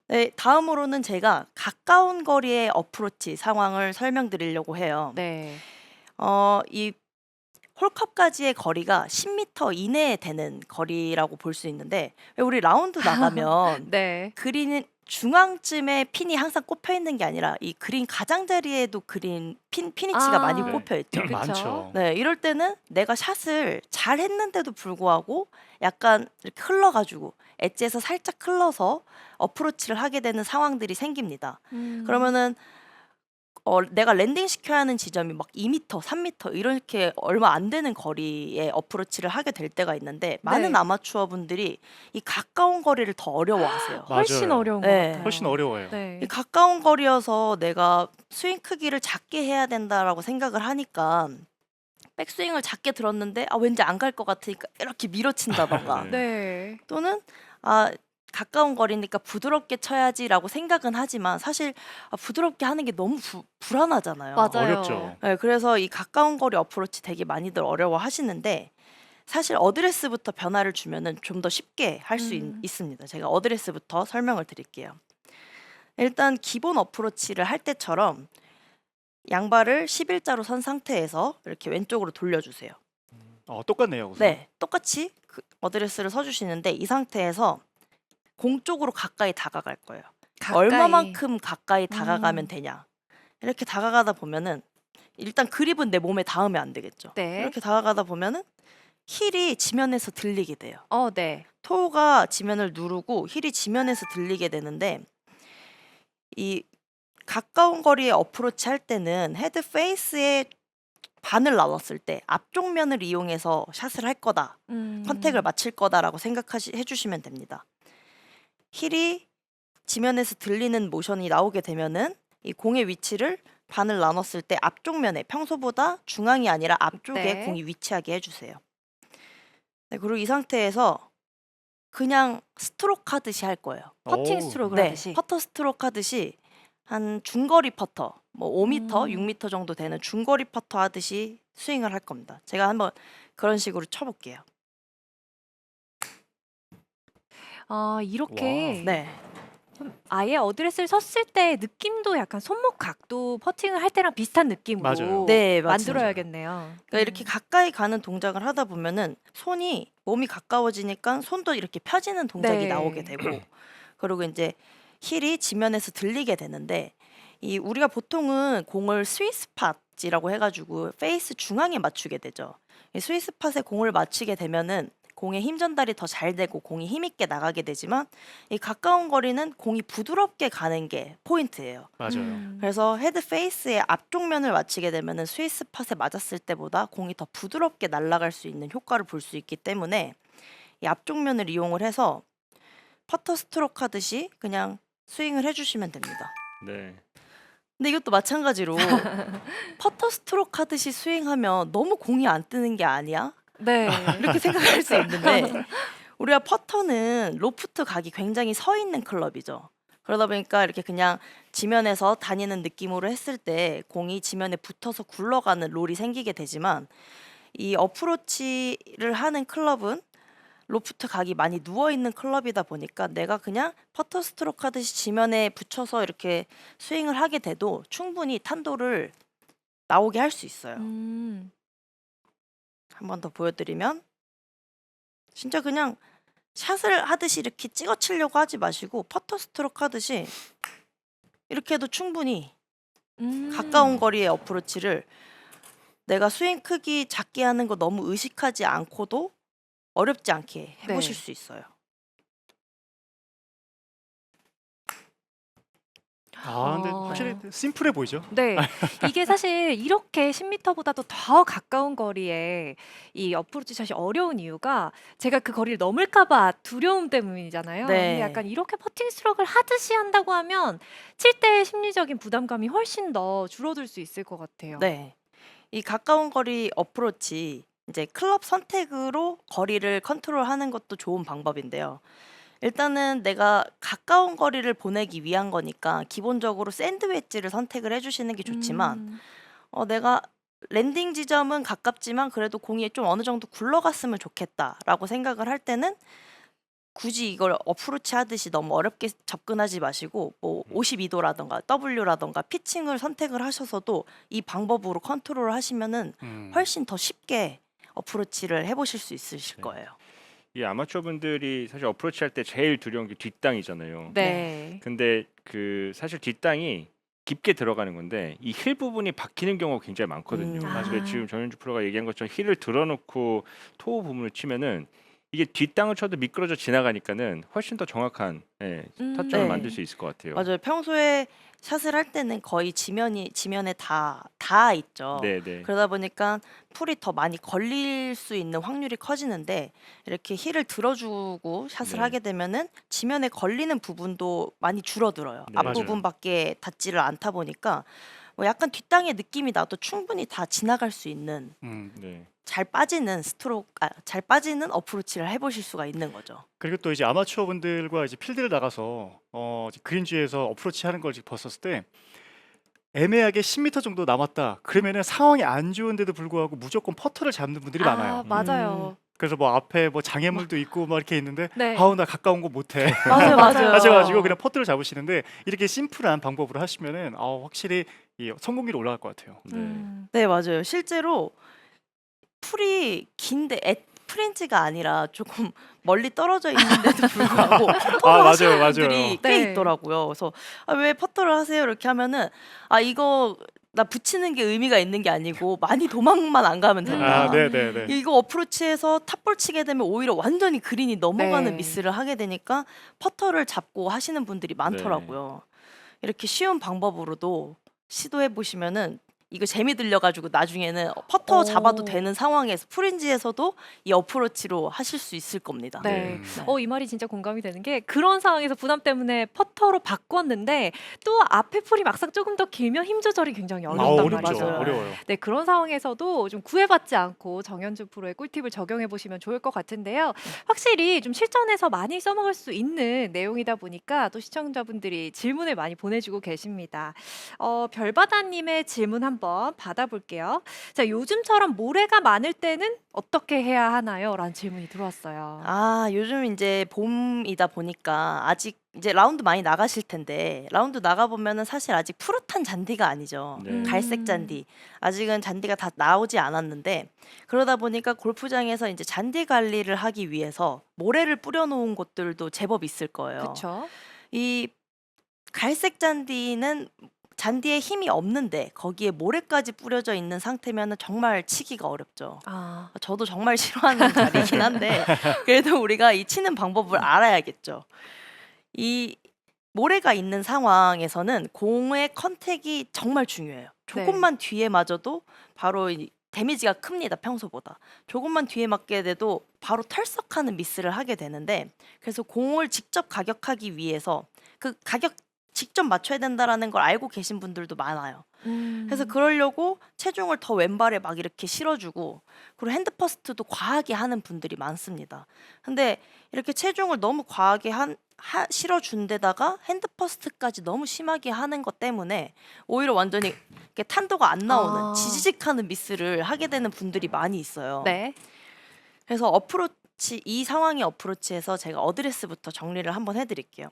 네, 다음으로는 제가 가까운 거리의 어프로치 상황을 설명드리려고 해요. 네. 이 홀컵까지의 거리가 10m 이내에 되는 거리라고 볼 수 있는데 왜 우리 라운드 나가면 네. 그린 중앙쯤에 핀이 항상 꼽혀 있는 게 아니라 이 그린 가장자리에도 그린 피니치가 많이 아 네. 꼽혀 있죠. 그쵸. 많죠. 네, 이럴 때는 내가 샷을 잘 했는데도 불구하고 약간 이렇게 흘러가지고 엣지에서 살짝 흘러서 어프로치를 하게 되는 상황들이 생깁니다. 음. 그러면은 내가 랜딩 시켜야 하는 지점이 막 2m, 3m 이렇게 얼마 안 되는 거리에 어프로치를 하게 될 때가 있는데 많은 네. 아마추어 분들이 이 가까운 거리를 더 어려워하세요. 훨씬 맞아요. 어려운 것 네. 훨씬 같아요. 어려워요. 이 네. 가까운 거리여서 내가 스윙 크기를 작게 해야 된다라고 생각을 하니까 백스윙을 작게 들었는데 왠지 안 갈 것 같으니까 이렇게 밀어친다든가 네. 네. 또는 아 가까운 거리니까 부드럽게 쳐야지라고 생각은 하지만 사실 부드럽게 하는 게 너무 불안하잖아요. 맞아요. 어렵죠. 네, 그래서 이 가까운 거리 어프로치 되게 많이들 어려워하시는데 사실 어드레스부터 변화를 주면은 좀 더 쉽게 할 수 음. 있습니다. 제가 어드레스부터 설명을 드릴게요. 일단 기본 어프로치를 할 때처럼 양발을 11자로 선 상태에서 이렇게 왼쪽으로 돌려주세요. 똑같네요, 우선. 네, 똑같이 그 어드레스를 서주시는데 이 상태에서 공 쪽으로 가까이 다가갈 거예요. 가까이. 얼마만큼 가까이 다가가면 음. 되냐. 이렇게 다가가다 보면은 일단 그립은 내 몸에 닿으면 안 되겠죠. 네. 이렇게 다가가다 보면은 힐이 지면에서 들리게 돼요. 네. 토우가 지면을 누르고 힐이 지면에서 들리게 되는데 이 가까운 거리에 어프로치 할 때는 헤드 페이스에 반을 나눴을 때 앞쪽 면을 이용해서 샷을 할 거다. 컨택을 음. 맞출 거다라고 해 주시면 됩니다. 힐이 지면에서 들리는 모션이 나오게 되면은 이 공의 위치를 반을 나눴을 때 앞쪽 면에 평소보다 중앙이 아니라 앞쪽에 네. 공이 위치하게 해주세요. 네, 그리고 이 상태에서 그냥 스트로크 하듯이 할 거예요. 퍼팅 오. 스트로크를 네, 하듯이. 퍼터 스트로크 하듯이 한 중거리 퍼터, 뭐 5m, 음. 6m 정도 되는 중거리 퍼터 하듯이 스윙을 할 겁니다. 제가 한번 그런 식으로 쳐볼게요. 이렇게 네, 아예 어드레스를 섰을 때 느낌도 약간 손목 각도 퍼팅을 할 때랑 비슷한 느낌으로 맞아요. 네, 맞습니다. 만들어야겠네요. 그러니까 이렇게 가까이 가는 동작을 하다 보면은 손이 몸이 가까워지니까 손도 이렇게 펴지는 동작이 나오게 네. 되고 그리고 이제 힐이 지면에서 들리게 되는데 이 우리가 보통은 공을 스윗스팟이라고 해가지고 페이스 중앙에 맞추게 되죠. 이 스윗스팟에 공을 맞추게 되면은 공의 힘 전달이 더 잘 되고 공이 힘있게 나가게 되지만 이 가까운 거리는 공이 부드럽게 가는 게 포인트예요. 맞아요. 그래서 헤드 페이스의 앞쪽 면을 맞추게 되면은 스위스 팟에 맞았을 때보다 공이 더 부드럽게 날아갈 수 있는 효과를 볼 수 있기 때문에 이 앞쪽 면을 이용을 해서 퍼터 스트로크 하듯이 그냥 스윙을 해주시면 됩니다. 네. 근데 이것도 마찬가지로 퍼터 스트로크 하듯이 스윙하면 너무 공이 안 뜨는 게 아니야? 네. 이렇게 생각할 수 있는데 우리가 퍼터는 로프트 각이 굉장히 서 있는 클럽이죠. 그러다 보니까 이렇게 그냥 지면에서 다니는 느낌으로 했을 때 공이 지면에 붙어서 굴러가는 롤이 생기게 되지만 이 어프로치를 하는 클럽은 로프트 각이 많이 누워 있는 클럽이다 보니까 내가 그냥 퍼터 스트로크 하듯이 지면에 붙여서 이렇게 스윙을 하게 돼도 충분히 탄도를 나오게 할 수 있어요. 음. 한 번 더 보여드리면 진짜 그냥 샷을 하듯이 이렇게 찍어 치려고 하지 마시고 퍼터 스트로크 하듯이 이렇게 해도 충분히 가까운 음. 거리의 어프로치를 내가 스윙 크기 작게 하는 거 너무 의식하지 않고도 어렵지 않게 해보실 네. 수 있어요. 근데 확실히 어. 심플해 보이죠? 네. 이게 사실 이렇게 10m 보다도 더 가까운 거리에 이 어프로치 샷이 어려운 이유가 제가 그 거리를 넘을까 봐 두려움 때문이잖아요. 근데 약간 네. 이렇게 퍼팅 스트로크를 하듯이 한다고 하면 칠 때의 심리적인 부담감이 훨씬 더 줄어들 수 있을 것 같아요. 네. 이 가까운 거리 어프로치 이제 클럽 선택으로 거리를 컨트롤하는 것도 좋은 방법인데요. 일단은 내가 가까운 거리를 보내기 위한 거니까 기본적으로 샌드 웨지를 선택을 해주시는 게 좋지만 음. 내가 랜딩 지점은 가깝지만 그래도 공이 좀 어느 정도 굴러갔으면 좋겠다라고 생각을 할 때는 굳이 이걸 어프로치 하듯이 너무 어렵게 접근하지 마시고 뭐 52도라던가 W라던가 피칭을 선택을 하셔서도 이 방법으로 컨트롤을 하시면은 훨씬 더 쉽게 어프로치를 해보실 수 있으실 네. 거예요. 이 아마추어 분들이 사실 어프로치 할 때 제일 두려운 게 뒷땅이잖아요. 네. 근데 그 사실 뒷땅이 깊게 들어가는 건데 이 힐 부분이 박히는 경우가 굉장히 많거든요. 사실 아. 지금 전현주 프로가 얘기한 것처럼 힐을 들어놓고 토우 부분을 치면은 이게 뒷땅을 쳐도 미끄러져 지나가니까는 훨씬 더 정확한 타점을 네. 만들 수 있을 것 같아요. 맞아요. 평소에 샷을 할 때는 거의 지면에 다 있죠. 네네. 그러다 보니까 풀이 더 많이 걸릴 수 있는 확률이 커지는데 이렇게 힐을 들어주고 샷을 네. 하게 되면은 지면에 걸리는 부분도 많이 줄어들어요. 네. 앞부분밖에 닿지를 않다 보니까 뭐 약간 뒷땅의 느낌이 나도 충분히 다 지나갈 수 있는 네. 잘 빠지는 어프로치를 해보실 수가 있는 거죠. 그리고 또 이제 아마추어 분들과 이제 필드를 나가서 이제 그린 뒤에서 어프로치 하는 걸 봤었을 때 애매하게 10m 정도 남았다. 그러면은 상황이 안 좋은데도 불구하고 무조건 퍼터를 잡는 분들이 많아요. 맞아요. 그래서 뭐 앞에 뭐 장애물도 있고 막 이렇게 있는데 네. 아우 나 가까운 거 못해. 맞아요, 맞아요. 하셔가지고 그냥 퍼터를 잡으시는데 이렇게 심플한 방법으로 하시면은 확실히 이 성공률이 올라갈 것 같아요. 네, 맞아요. 실제로 풀이 긴데 프렌즈가 아니라 조금 멀리 떨어져 있는데도 불구하고 퍼터를 하시는 맞아요. 분들이 꽤 네. 있더라고요. 그래서 왜 퍼터를 하세요? 이렇게 하면은 이거 나 붙이는 게 의미가 있는 게 아니고 많이 도망만 안 가면 된다. 네네네. 이거 어프로치해서 탑볼 치게 되면 오히려 완전히 그린이 넘어가는 네. 미스를 하게 되니까 퍼터를 잡고 하시는 분들이 많더라고요. 이렇게 쉬운 방법으로도 시도해 보시면은 이거 재미 들려가지고 나중에는 퍼터 오. 잡아도 되는 상황에서 프린지에서도 이 어프로치로 하실 수 있을 겁니다. 네. 네. 이 말이 진짜 공감이 되는 게 그런 상황에서 부담 때문에 퍼터로 바꿨는데 또 앞에 풀이 막상 조금 더 길면 힘 조절이 굉장히 어렵단 어렵죠. 말이죠. 맞아요. 어려워요. 네, 그런 상황에서도 좀 구애받지 않고 정현주 프로의 꿀팁을 적용해 보시면 좋을 것 같은데요. 확실히 좀 실전에서 많이 써먹을 수 있는 내용이다 보니까 또 시청자분들이 질문을 많이 보내주고 계십니다. 별바다님의 질문 한번 받아볼게요. 자, 요즘처럼 모래가 많을 때는 어떻게 해야 하나요? 라는 질문이 들어왔어요. 요즘 이제 봄이다 보니까 아직 이제 라운드 많이 나가실 텐데 라운드 나가 보면은 사실 아직 푸릇한 잔디가 아니죠. 네. 갈색 잔디. 아직은 잔디가 다 나오지 않았는데 그러다 보니까 골프장에서 이제 잔디 관리를 하기 위해서 모래를 뿌려 놓은 곳들도 제법 있을 거예요. 그렇죠. 이 갈색 잔디는 잔디에 힘이 없는데 거기에 모래까지 뿌려져 있는 상태면은 정말 치기가 어렵죠. 저도 정말 싫어하는 자리이긴 한데 그래도 우리가 이 치는 방법을 알아야겠죠. 이 모래가 있는 상황에서는 공의 컨택이 정말 중요해요. 조금만 뒤에 맞아도 바로 이 데미지가 큽니다. 평소보다. 조금만 뒤에 맞게 돼도 바로 털썩하는 미스를 하게 되는데 그래서 공을 직접 가격하기 위해서 그 가격 직접 맞춰야 된다라는 걸 알고 계신 분들도 많아요. 그래서 그러려고 체중을 더 왼발에 막 이렇게 실어주고 그리고 핸드퍼스트도 과하게 하는 분들이 많습니다. 근데 이렇게 체중을 너무 과하게 실어준 데다가 핸드퍼스트까지 너무 심하게 하는 것 때문에 오히려 완전히 이렇게 탄도가 안 나오는 지지직하는 미스를 하게 되는 분들이 많이 있어요. 네. 그래서 어프로치 이 상황의 어프로치에서 제가 어드레스부터 정리를 한번 해드릴게요.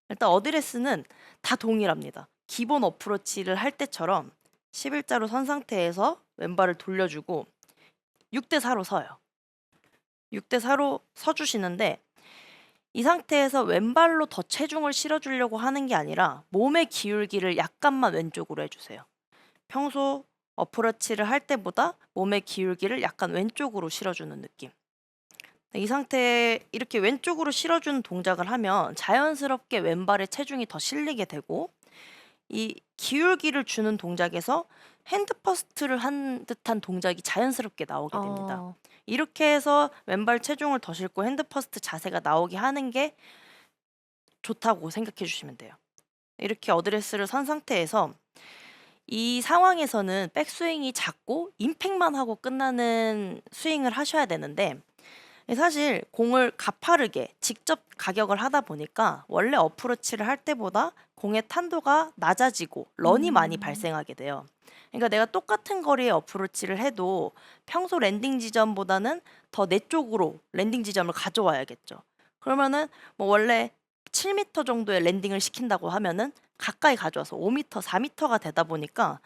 일단 어드레스는 다 동일합니다. 기본 어프로치를 할 때처럼 11자로 선 상태에서 왼발을 돌려주고 6대 4로 서요. 6대 4로 서주시는데 이 상태에서 왼발로 더 체중을 실어주려고 하는 게 아니라 몸의 기울기를 약간만 왼쪽으로 해주세요. 평소 어프로치를 할 때보다 몸의 기울기를 약간 왼쪽으로 실어주는 느낌. 이 상태에 이렇게 왼쪽으로 실어주는 동작을 하면 자연스럽게 왼발에 체중이 더 실리게 되고 이 기울기를 주는 동작에서 핸드퍼스트를 한 듯한 동작이 자연스럽게 나오게 됩니다. 이렇게 해서 왼발 체중을 더 싣고 핸드퍼스트 자세가 나오게 하는 게 좋다고 생각해 주시면 돼요. 이렇게 어드레스를 선 상태에서 이 상황에서는 백스윙이 작고 임팩만 하고 끝나는 스윙을 하셔야 되는데 사실 공을 가파르게 직접 가격을 하다 보니까 원래 어프로치를 할 때보다 공의 탄도가 낮아지고 런이 많이 발생하게 돼요. 그러니까 내가 똑같은 거리의 어프로치를 해도 평소 랜딩 지점보다는 더 내 쪽으로 랜딩 지점을 가져와야겠죠. 그러면은 뭐 원래 7m 정도의 랜딩을 시킨다고 하면은 가까이 가져와서 5m, 4m가 되다 보니까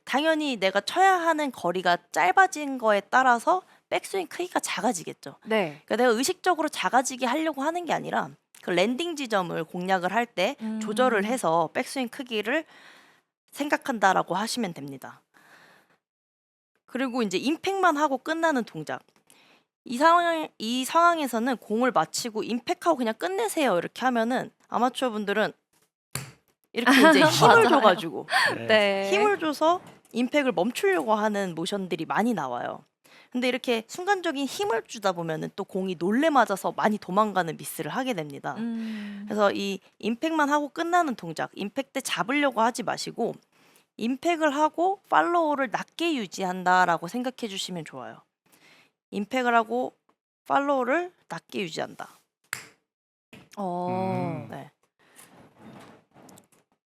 당연히 내가 쳐야 하는 거리가 짧아진 거에 따라서 백스윙 크기가 작아지겠죠. 네. 그러니까 내가 의식적으로 작아지게 하려고 하는 게 아니라 그 랜딩 지점을 공략을 할 때 조절을 해서 백스윙 크기를 생각한다라고 하시면 됩니다. 그리고 이제 임팩만 하고 끝나는 동작. 이 상황에서는 공을 맞히고 임팩하고 그냥 끝내세요. 이렇게 하면은 아마추어 분들은 이렇게 이제 힘을 맞아요. 줘가지고 네. 힘을 줘서 임팩을 멈추려고 하는 모션들이 많이 나와요. 근데 이렇게 순간적인 힘을 주다 보면은 또 공이 놀래 맞아서 많이 도망가는 미스를 하게 됩니다. 그래서 이 임팩만 하고 끝나는 동작, 임팩 때 잡으려고 하지 마시고 임팩을 하고 팔로우를 낮게 유지한다라고 생각해 주시면 좋아요. 임팩을 하고 팔로우를 낮게 유지한다. 어. 네.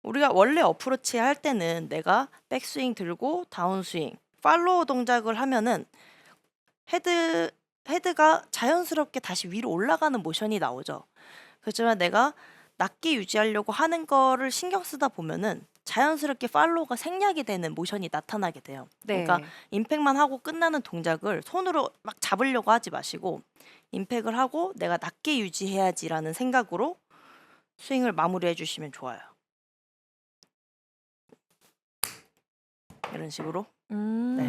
우리가 원래 어프로치 할 때는 내가 백스윙 들고 다운스윙, 팔로우 동작을 하면은 헤드가 자연스럽게 다시 위로 올라가는 모션이 나오죠. 그렇지만 내가 낮게 유지하려고 하는 거를 신경 쓰다 보면은 자연스럽게 팔로우가 생략이 되는 모션이 나타나게 돼요. 네. 그러니까 임팩만 하고 끝나는 동작을 손으로 막 잡으려고 하지 마시고 임팩을 하고 내가 낮게 유지해야지라는 생각으로 스윙을 마무리해 주시면 좋아요. 이런 식으로. 네.